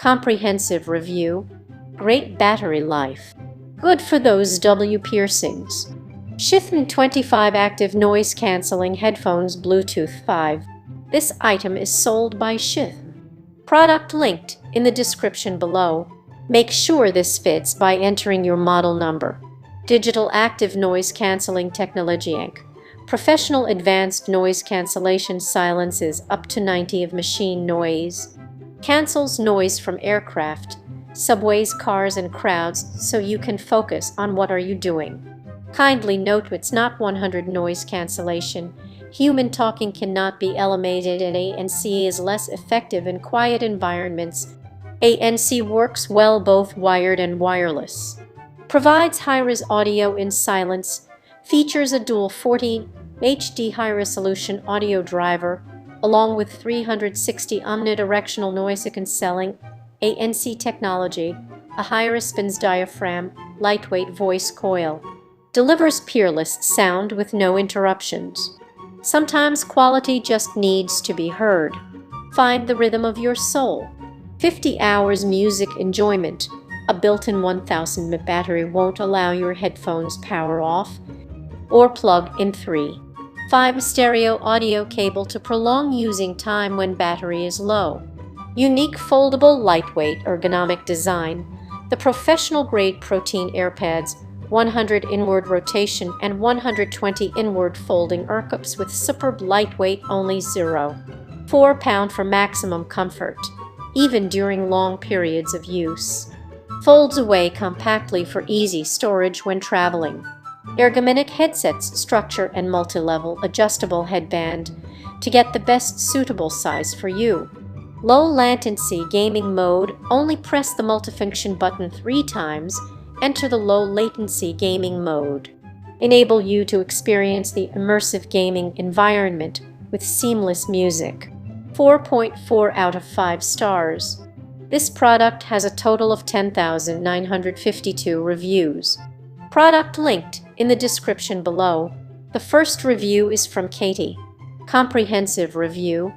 Comprehensive review. Great battery life. Good for those W piercings. Srhythm NC25 Active Noise Cancelling Headphones Bluetooth 5. This item is sold by Srhythm. Product linked in the description below. Make sure this fits by entering your model number. Digital Active Noise Cancelling Technology Inc. Professional Advanced Noise Cancellation silences up to 90 of machine noise. Cancels noise from aircraft, subways, cars, and crowds so you can focus on what are you doing. Kindly note it's not 100 noise cancellation. Human talking cannot be eliminated and ANC is less effective in quiet environments. ANC works well both wired and wireless. Provides high-res audio in silence. Features a dual 14 HD high-resolution audio driver along with 360 omnidirectional noise cancelling ANC technology, a high-response diaphragm, lightweight voice coil. Delivers peerless sound with no interruptions. Sometimes quality just needs to be heard. Find the rhythm of your soul. 50 hours music enjoyment. A built-in 1000 mAh battery won't allow your headphones power off or plug in 3.5 stereo audio cable to prolong using time when battery is low. Unique foldable lightweight ergonomic design. The professional-grade Protein AirPads 100 inward rotation and 120 inward folding earcups with superb lightweight, only 0.4 pound for maximum comfort, even during long periods of use. Folds away compactly for easy storage when traveling. Ergonomic headsets structure and multi-level adjustable headband to get the best suitable size for you. Low latency gaming mode. Only press the multifunction button 3 times. Enter the low latency gaming mode. Enable you to experience the immersive gaming environment with seamless music. 4.4 out of 5 stars. This product has a total of 10,952 reviews. Product linked in the description below. The first review is from Katie. Comprehensive review.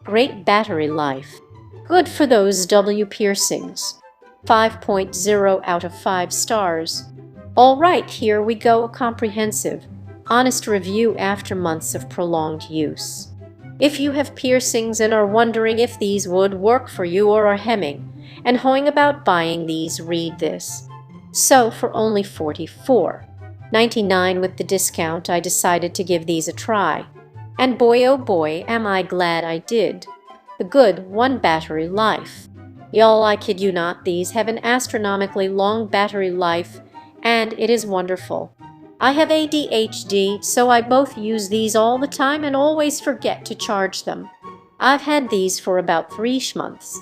Great battery life. Good for those W piercings. 5.0 out of 5 stars. Alright, here we go, a comprehensive, honest review after months of prolonged use. If you have piercings and are wondering if these would work for you or are hemming and hawing about buying these, read this. So for only $44.99 with the discount, I decided to give these a try. And boy oh boy, am I glad I did. The good one battery life. Y'all, I kid you not, these have an astronomically long battery life, and it is wonderful. I have ADHD, so I both use these all the time and always forget to charge them. I've had these for about 3 months.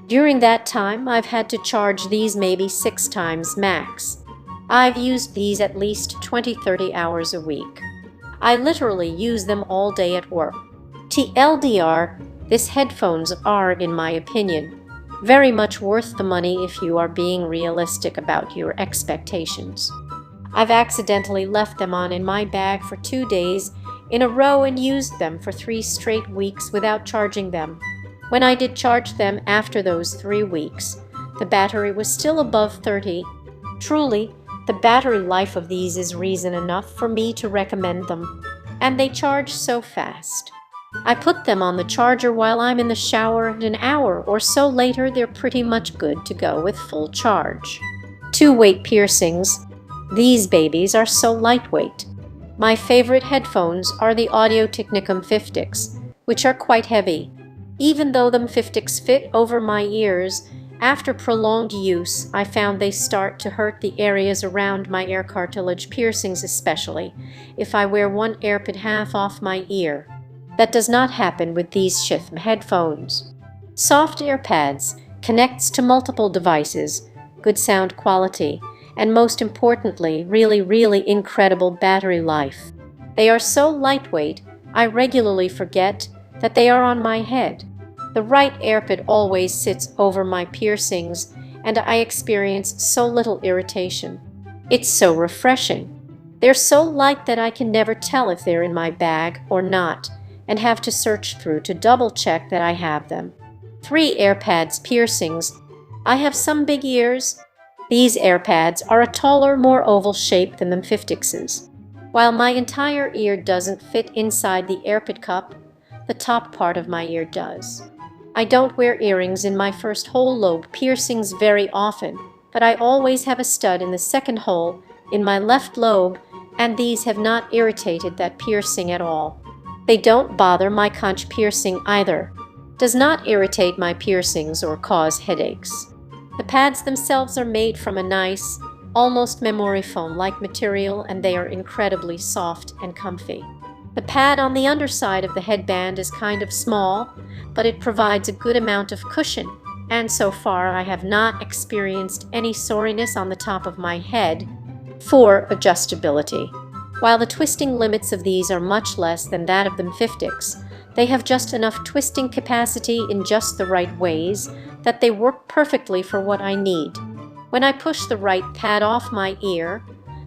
During that time, I've had to charge these maybe 6 times max. I've used these at least 20-30 hours a week. I literally use them all day at work. TLDR, these headphones are, in my opinion, very much worth the money if you are being realistic about your expectations. I've accidentally left them on in my bag for 2 days in a row and used them for 3 straight weeks without charging them. When I did charge them after those 3 weeks, the battery was still above 30. Truly, the battery life of these is reason enough for me to recommend them, and they charge so fast. I put them on the charger while I'm in the shower, and an hour or so later they're pretty much good to go with full charge. 2-weight piercings. These babies are so lightweight. My favorite headphones are the Audio Technicum 50s, which are quite heavy. Even though them 50s fit over my ears, after prolonged use, I found they start to hurt the areas around my ear cartilage piercings, especially if I wear one earpod half off my ear. That does not happen with these Srhythm headphones. Soft AirPads, connects to multiple devices, good sound quality, and most importantly, really incredible battery life. They are so lightweight, I regularly forget that they are on my head. The right AirPod always sits over my piercings, and I experience so little irritation. It's so refreshing. They're so light that I can never tell if they're in my bag or not, and have to search through to double check that I have them. 3 AirPads piercings. I have some big ears. These AirPads are a taller, more oval shape than the 50s. While my entire ear doesn't fit inside the AirPod cup, the top part of my ear does. I don't wear earrings in my first whole lobe piercings very often, but I always have a stud in the second hole in my left lobe, and these have not irritated that piercing at all. They don't bother my conch piercing either. Does not irritate my piercings or cause headaches. The pads themselves are made from a nice, almost memory foam-like material, and they are incredibly soft and comfy. The pad on the underside of the headband is kind of small, but it provides a good amount of cushion, and so far I have not experienced any soreness on the top of my head. 4. Adjustability. While the twisting limits of these are much less than that of the 50s, they have just enough twisting capacity in just the right ways that they work perfectly for what I need. When I push the right pad off my ear,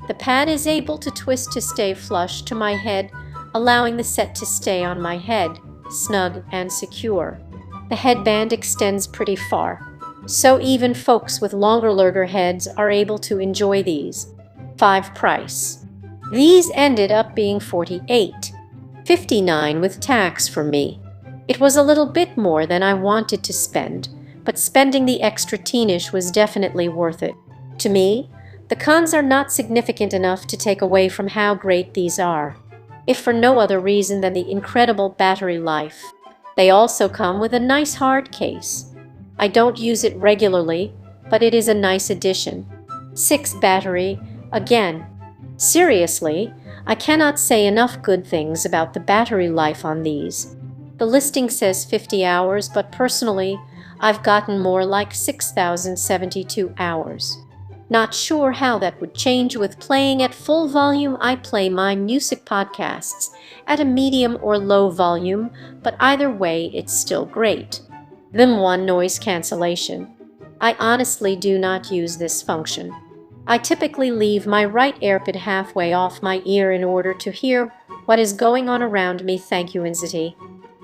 the pad is able to twist to stay flush to my head, allowing the set to stay on my head, snug and secure. The headband extends pretty far, so even folks with longer lurger heads are able to enjoy these. 5. Price. These ended up being $48.59 with tax for me. It was a little bit more than I wanted to spend, but spending the extra teenish was definitely worth it. To me, the cons are not significant enough to take away from how great these are, if for no other reason than the incredible battery life. They also come with a nice hard case. I don't use it regularly, but it is a nice addition. 6. Battery. Again, seriously, I cannot say enough good things about the battery life on these. The listing says 50 hours, but personally, I've gotten more like 6,072 hours. Not sure how that would change with playing at full volume. I play my music podcasts at a medium or low volume, but either way, it's still great. Then 1. Noise cancellation. I honestly do not use this function. I typically leave my right AirPod halfway off my ear in order to hear what is going on around me. Thank you, NCT.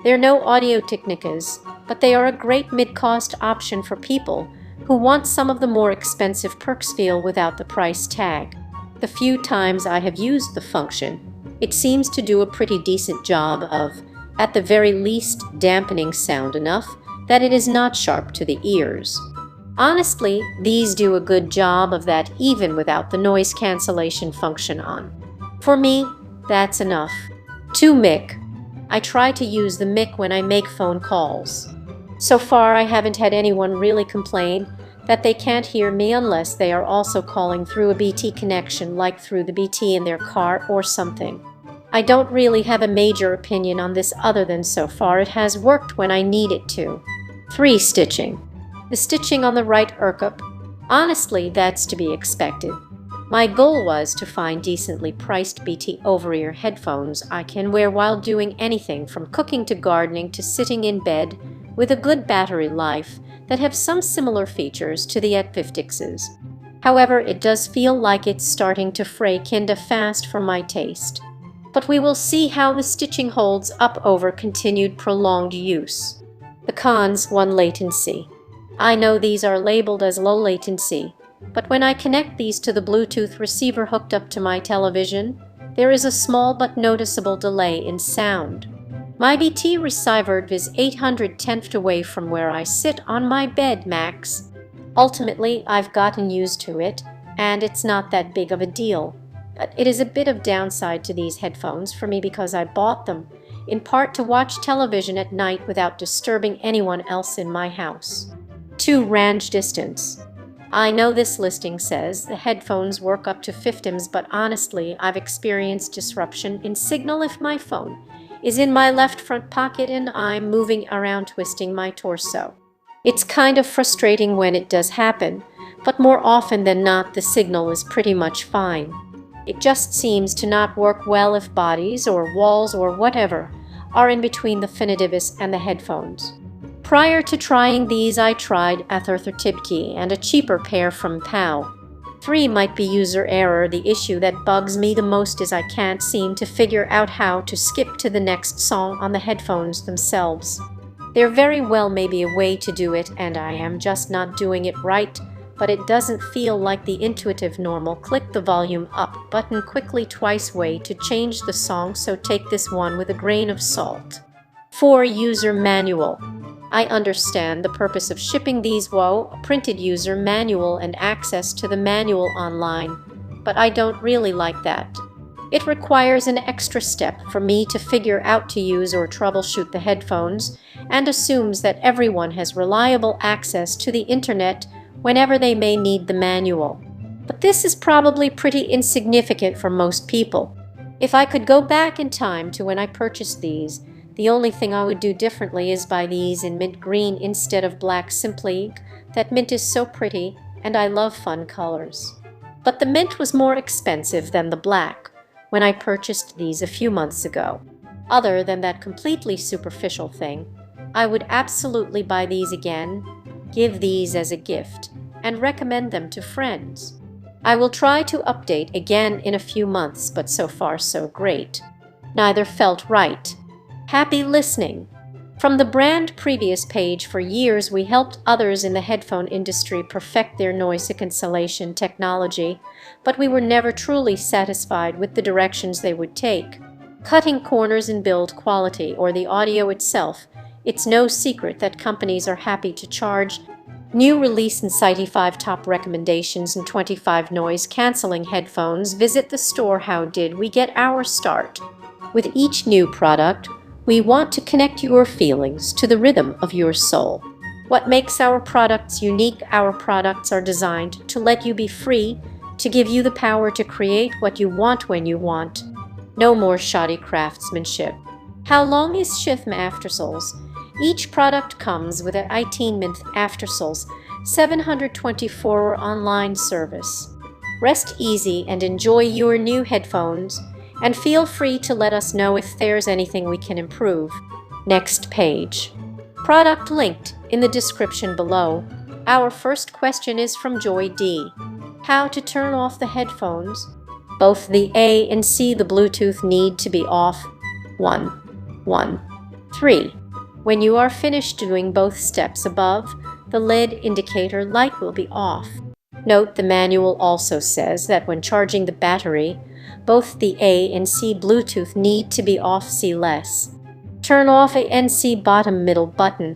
They're no Audio Technicas, but they are a great mid-cost option for people who want some of the more expensive perks feel without the price tag. The few times I have used the function, it seems to do a pretty decent job of, at the very least, dampening sound enough that it is not sharp to the ears. Honestly, these do a good job of that even without the noise cancellation function on. For me, that's enough. 2. Mic. I try to use the mic when I make phone calls. So far, I haven't had anyone really complain that they can't hear me unless they are also calling through a BT connection, like through the BT in their car or something. I don't really have a major opinion on this other than so far it has worked when I need it to. 3. Stitching. The stitching on the right ear cup, honestly, that's to be expected. My goal was to find decently priced BT over-ear headphones I can wear while doing anything from cooking to gardening to sitting in bed, with a good battery life that have some similar features to the 50s. However, it does feel like it's starting to fray kinda fast for my taste. But we will see how the stitching holds up over continued prolonged use. The cons. 1. Latency. I know these are labeled as low latency, but when I connect these to the Bluetooth receiver hooked up to my television, there is a small but noticeable delay in sound. My BT receiver is 810th away from where I sit on my bed max. Ultimately, I've gotten used to it, and it's not that big of a deal. But it is a bit of downside to these headphones for me because I bought them, in part to watch television at night without disturbing anyone else in my house. 2. Range distance. I know this listing says the headphones work up to 50ms, but honestly, I've experienced disruption in signal if my phone is in my left front pocket and I'm moving around twisting my torso. It's kind of frustrating when it does happen, but more often than not the signal is pretty much fine. It just seems to not work well if bodies or walls or whatever are in between the Finitibus and the headphones. Prior to trying these, I tried a Thertibti and a cheaper pair from POW. 3. Might be user error. The issue that bugs me the most is I can't seem to figure out how to skip to the next song on the headphones themselves. There very well may be a way to do it, and I am just not doing it right, but it doesn't feel like the intuitive normal click the volume up button quickly twice way to change the song, so take this one with a grain of salt. 4. User manual. I understand the purpose of shipping these a printed user manual and access to the manual online, but I don't really like that. It requires an extra step for me to figure out to use or troubleshoot the headphones, and assumes that everyone has reliable access to the internet whenever they may need the manual. But this is probably pretty insignificant for most people. If I could go back in time to when I purchased these, the only thing I would do differently is buy these in mint green instead of black, simply that mint is so pretty and I love fun colors. But the mint was more expensive than the black when I purchased these a few months ago. Other than that completely superficial thing, I would absolutely buy these again, give these as a gift, and recommend them to friends. I will try to update again in a few months, but so far so great. Neither felt right. Happy listening. From the brand previous page, for years we helped others in the headphone industry perfect their noise cancellation technology, but we were never truly satisfied with the directions they would take. Cutting corners in build quality or the audio itself, it's no secret that companies are happy to charge. New release NC25 top recommendations and 25 noise cancelling headphones. Visit the store. How did we get our start? With each new product, we want to connect your feelings to the rhythm of your soul. What makes our products unique? Our products are designed to let you be free, to give you the power to create what you want when you want. No more shoddy craftsmanship. How long is Srhythm Aftersoles? Each product comes with an 18-month Aftersoles 724 online service. Rest easy and enjoy your new headphones, and feel free to let us know if there's anything we can improve. Next page. Product linked in the description below. Our first question is from Joy D. How to turn off the headphones? Both the A and C, the Bluetooth need to be off. 3. When you are finished doing both steps above, the LED indicator light will be off. Note the manual also says that when charging the battery, both the A and C Bluetooth need to be off. See less. Turn off a NC bottom middle button.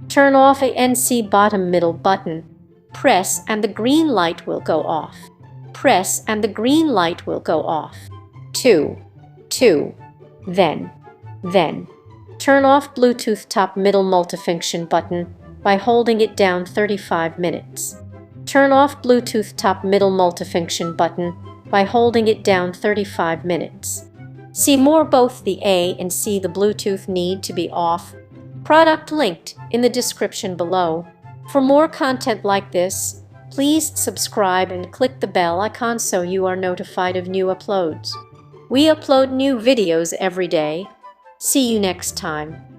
Turn off a NC bottom middle button. Press and the green light will go off. Press and the green light will go off. 2. Then. Turn off Bluetooth top middle multifunction button by holding it down 35 minutes. Turn off Bluetooth top middle multifunction button by holding it down 35 minutes. See more. Both the A and C the Bluetooth need to be off. Product linked in the description below. For more content like this, please subscribe and click the bell icon so you are notified of new uploads. We upload new videos every day. See you next time.